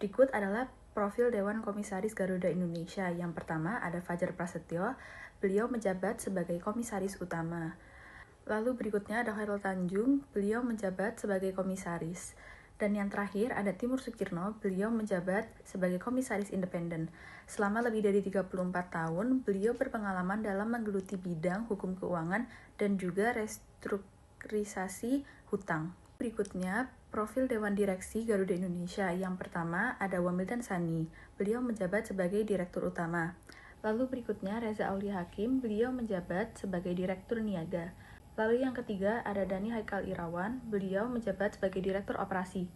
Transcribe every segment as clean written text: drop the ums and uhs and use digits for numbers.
Berikut adalah profil Dewan Komisaris Garuda Indonesia. Yang pertama ada Fajar Prasetyo, beliau menjabat sebagai Komisaris Utama. Lalu berikutnya ada Khairul Tanjung, beliau menjabat sebagai Komisaris. Dan yang terakhir ada Timur Sukirno, beliau menjabat sebagai Komisaris Independen. Selama lebih dari 34 tahun, beliau berpengalaman dalam menggeluti bidang hukum keuangan dan juga restrukturisasi hutang. Berikutnya, profil Dewan Direksi Garuda Indonesia. Yang pertama ada Wamildan Sani, beliau menjabat sebagai Direktur Utama. Lalu berikutnya Reza Aulia Hakim, beliau menjabat sebagai Direktur Niaga. Lalu yang ketiga ada Dhani Haikal Irawan, beliau menjabat sebagai Direktur Operasi.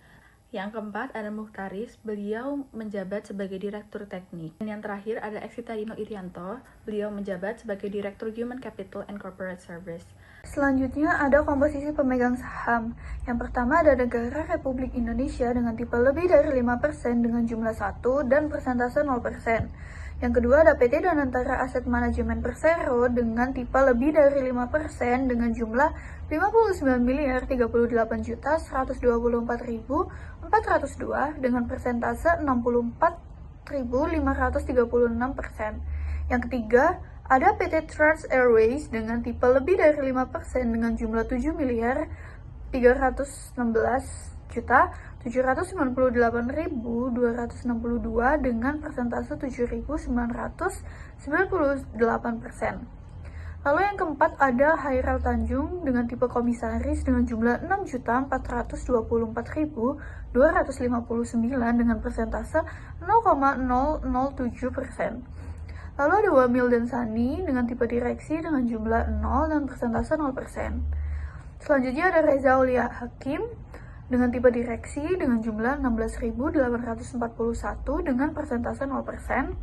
Yang keempat ada Mukhtaris, beliau menjabat sebagai Direktur Teknik. Dan yang terakhir ada Eksita Dino Irianto, beliau menjabat sebagai Direktur Human Capital and Corporate Service. Selanjutnya ada komposisi pemegang saham. Yang pertama ada Negara Republik Indonesia dengan tipe lebih dari 5% dengan jumlah 1 dan persentase 0%. Yang kedua ada PT Danantara Aset Manajemen Persero dengan tipe lebih dari 5% dengan jumlah 59.038.124.402 dengan persentase 64.536%. Yang ketiga ada PT Trans Airways dengan tipe lebih dari 5% dengan jumlah 7.316.798.262 dengan persentase 7.998%. Lalu yang keempat ada Khairul Tanjung dengan tipe komisaris dengan jumlah 6.424.259 dengan persentase 0,007%. Lalu ada Wamildan Sani dengan tipe direksi dengan jumlah 0 dan persentase 0%. Selanjutnya ada Reza Aulia Hakim dengan tipe direksi dengan jumlah 16.841 dengan persentase 0%.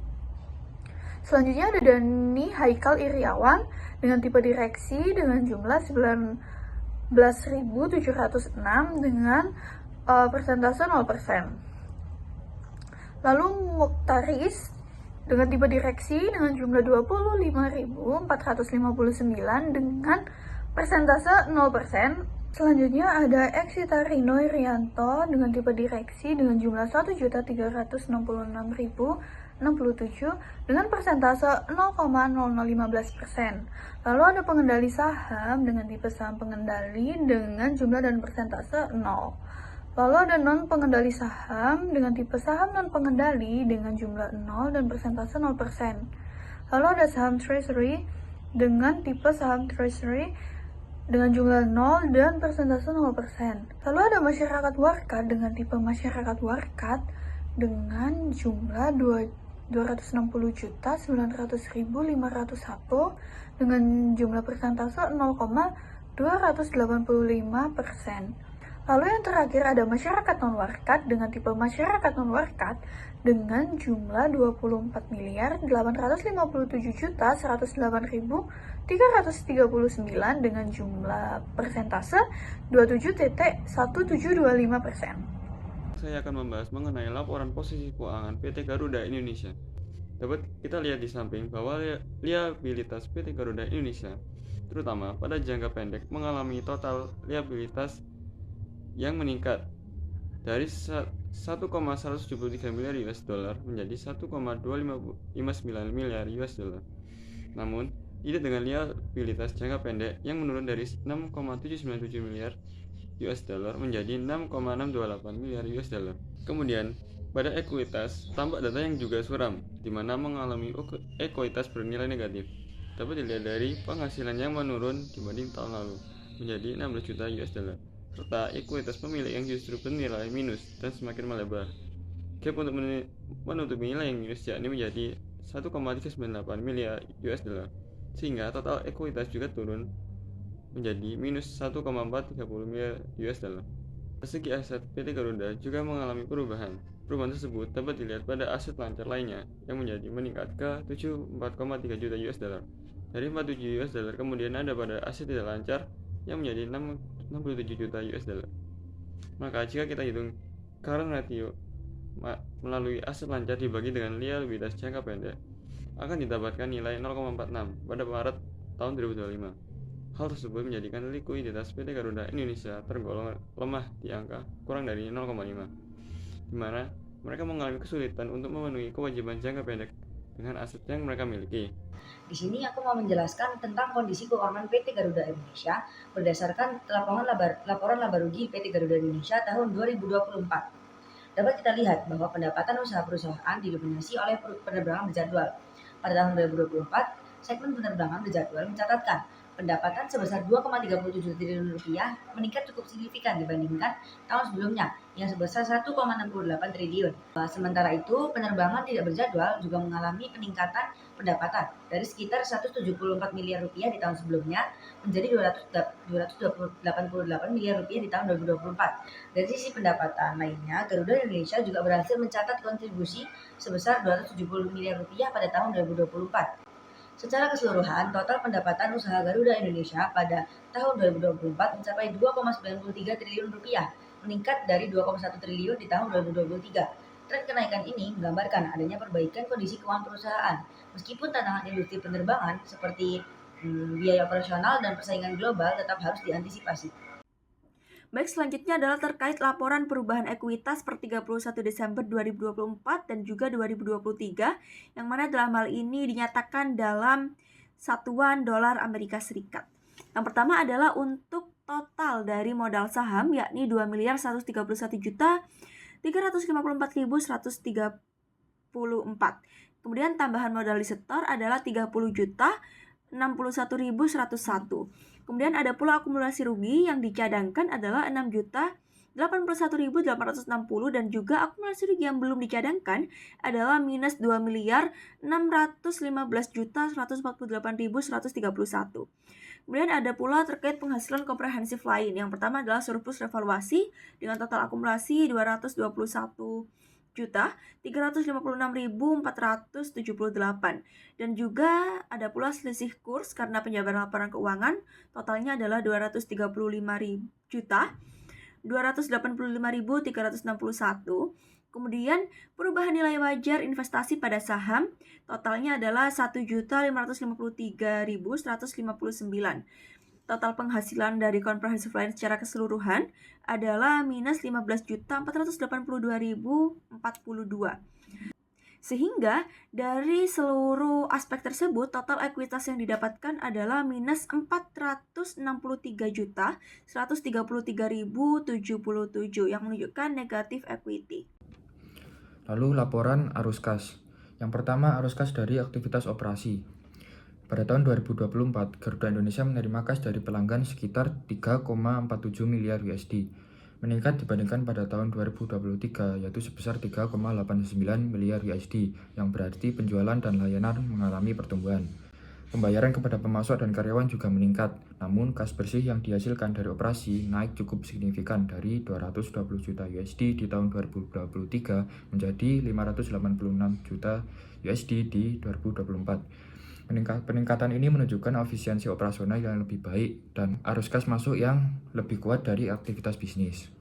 Selanjutnya ada Dhani Haikal Iriawan dengan tipe direksi dengan jumlah 19.706 dengan persentase 0%. Lalu Mukhtaris dengan tipe direksi dengan jumlah 25.459 dengan persentase 0%. Selanjutnya ada Eksita Dino Irianto dengan tipe direksi dengan jumlah 1.366.067 dengan persentase 0,0015%. Lalu ada pengendali saham dengan tipe saham pengendali dengan jumlah dan persentase 0. Lalu ada non pengendali saham dengan tipe saham non pengendali dengan jumlah 0 dan persentase 0%. Lalu ada saham treasury dengan tipe saham treasury dengan jumlah 0 dan persentase 0%. Lalu ada masyarakat warkat dengan tipe masyarakat warkat dengan jumlah 260.900.501 dengan jumlah persentase 0,285%. Lalu yang terakhir ada masyarakat non-warkat dengan tipe masyarakat non-warkat dengan jumlah 24.857.108.339 dengan jumlah persentase 27.1725%. Saya akan membahas mengenai laporan posisi keuangan PT Garuda Indonesia. Dapat kita lihat di samping bahwa liabilitas PT Garuda Indonesia, terutama pada jangka pendek, mengalami total liabilitas yang meningkat dari 1,173 miliar US dollar menjadi 1,259 miliar US dollar. Namun, tidak dengan liabilitas jangka pendek yang menurun dari 6,797 miliar US dollar menjadi 6,628 miliar US dollar. Kemudian, pada ekuitas, tampak data yang juga suram, di mana mengalami ekuitas bernilai negatif. Dapat dilihat dari penghasilan yang menurun dibanding tahun lalu menjadi 16 juta US dollar. Serta ekuitas pemilik yang justru bernilai minus dan semakin melebar. Gap untuk menutupi nilai yang minus yakni menjadi 1,398 miliar US dollar, sehingga total ekuitas juga turun menjadi minus 1,430 miliar US dollar. Segi aset PT Garuda juga mengalami perubahan. Perubahan tersebut dapat dilihat pada aset lancar lainnya yang menjadi meningkat ke 74,3 juta US dollar dari 47 US dollar. Kemudian ada pada aset tidak lancar yang menjadi 67 juta US dollar. Maka jika kita hitung current ratio melalui aset lancar dibagi dengan liabilitas jangka pendek, akan didapatkan nilai 0,46 pada Maret tahun 2025. Hal tersebut menjadikan likuiditas PT Garuda Indonesia tergolong lemah di angka kurang dari 0,5, di mana mereka mengalami kesulitan untuk memenuhi kewajiban jangka pendek dengan aset yang mereka miliki. Di sini aku mau menjelaskan tentang kondisi keuangan PT Garuda Indonesia berdasarkan laporan laba rugi PT Garuda Indonesia tahun 2024. Dapat kita lihat bahwa pendapatan usaha perusahaan didominasi oleh penerbangan berjadwal. Pada tahun 2024, segmen penerbangan berjadwal mencatatkan pendapatan sebesar 2,37 triliun rupiah meningkat cukup signifikan dibandingkan tahun sebelumnya yang sebesar 1,68 triliun. Sementara itu, penerbangan tidak berjadwal juga mengalami peningkatan pendapatan dari sekitar 174 miliar rupiah di tahun sebelumnya menjadi 288 miliar rupiah di tahun 2024. Dari sisi pendapatan lainnya, Garuda Indonesia juga berhasil mencatat kontribusi sebesar 270 miliar rupiah pada tahun 2024. Secara keseluruhan, total pendapatan usaha Garuda Indonesia pada tahun 2024 mencapai 2,93 triliun rupiah, meningkat dari 2,1 triliun di tahun 2023. Tren kenaikan ini menggambarkan adanya perbaikan kondisi keuangan perusahaan, meskipun tantangan industri penerbangan seperti biaya operasional dan persaingan global tetap harus diantisipasi. Baik, selanjutnya adalah terkait laporan perubahan ekuitas per 31 Desember 2024 dan juga 2023, yang mana dalam hal ini dinyatakan dalam satuan dolar Amerika Serikat. Yang pertama adalah untuk total dari modal saham, yakni 2.131.354.134. Kemudian tambahan modal disetor adalah 30.061.101. Kemudian ada pula akumulasi rugi yang dicadangkan adalah 6.081.860 dan juga akumulasi rugi yang belum dicadangkan adalah minus 2.615.148.131. Kemudian ada pula terkait penghasilan komprehensif lain. Yang pertama adalah surplus revaluasi dengan total akumulasi 221.356.478 dan juga ada pula selisih kurs karena penjabaran laporan keuangan, totalnya adalah 235.285.361. Kemudian perubahan nilai wajar investasi pada saham, totalnya adalah 1.553.159. Total penghasilan dari komprehensif lain secara keseluruhan adalah minus 15.482.042. Sehingga dari seluruh aspek tersebut, total ekuitas yang didapatkan adalah minus 463.133.077 yang menunjukkan negatif equity. Lalu laporan arus kas. Yang pertama, arus kas dari aktivitas operasi. Pada tahun 2024, Garuda Indonesia menerima kas dari pelanggan sekitar 3,47 miliar USD, meningkat dibandingkan pada tahun 2023, yaitu sebesar 3,89 miliar USD, yang berarti penjualan dan layanan mengalami pertumbuhan. Pembayaran kepada pemasok dan karyawan juga meningkat, namun kas bersih yang dihasilkan dari operasi naik cukup signifikan dari 220 juta USD di tahun 2023 menjadi 586 juta USD di 2024. Peningkatan ini menunjukkan efisiensi operasional yang lebih baik dan arus kas masuk yang lebih kuat dari aktivitas bisnis.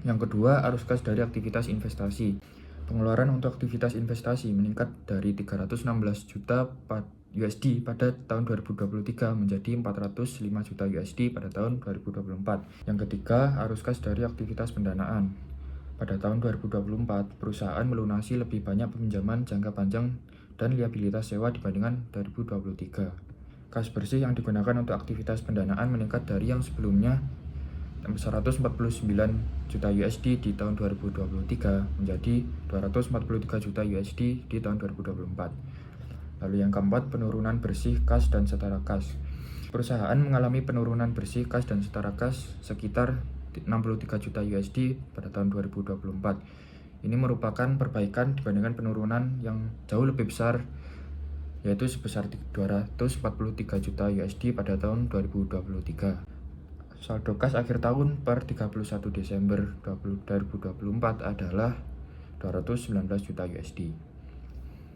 Yang kedua, arus kas dari aktivitas investasi. Pengeluaran untuk aktivitas investasi meningkat dari 316 juta USD pada tahun 2023 menjadi 405 juta USD pada tahun 2024. Yang ketiga, arus kas dari aktivitas pendanaan. Pada tahun 2024, perusahaan melunasi lebih banyak peminjaman jangka panjang dan liabilitas sewa dibandingkan 2023. Kas bersih yang digunakan untuk aktivitas pendanaan meningkat dari yang sebelumnya 149 juta USD di tahun 2023 menjadi 243 juta USD di tahun 2024. Lalu yang keempat, penurunan bersih kas dan setara kas. Perusahaan mengalami penurunan bersih kas dan setara kas sekitar 63 juta USD pada tahun 2024. Ini merupakan perbaikan dibandingkan penurunan yang jauh lebih besar, yaitu sebesar 243 juta USD pada tahun 2023. Saldo kas akhir tahun per 31 Desember 2024 adalah 219 juta USD.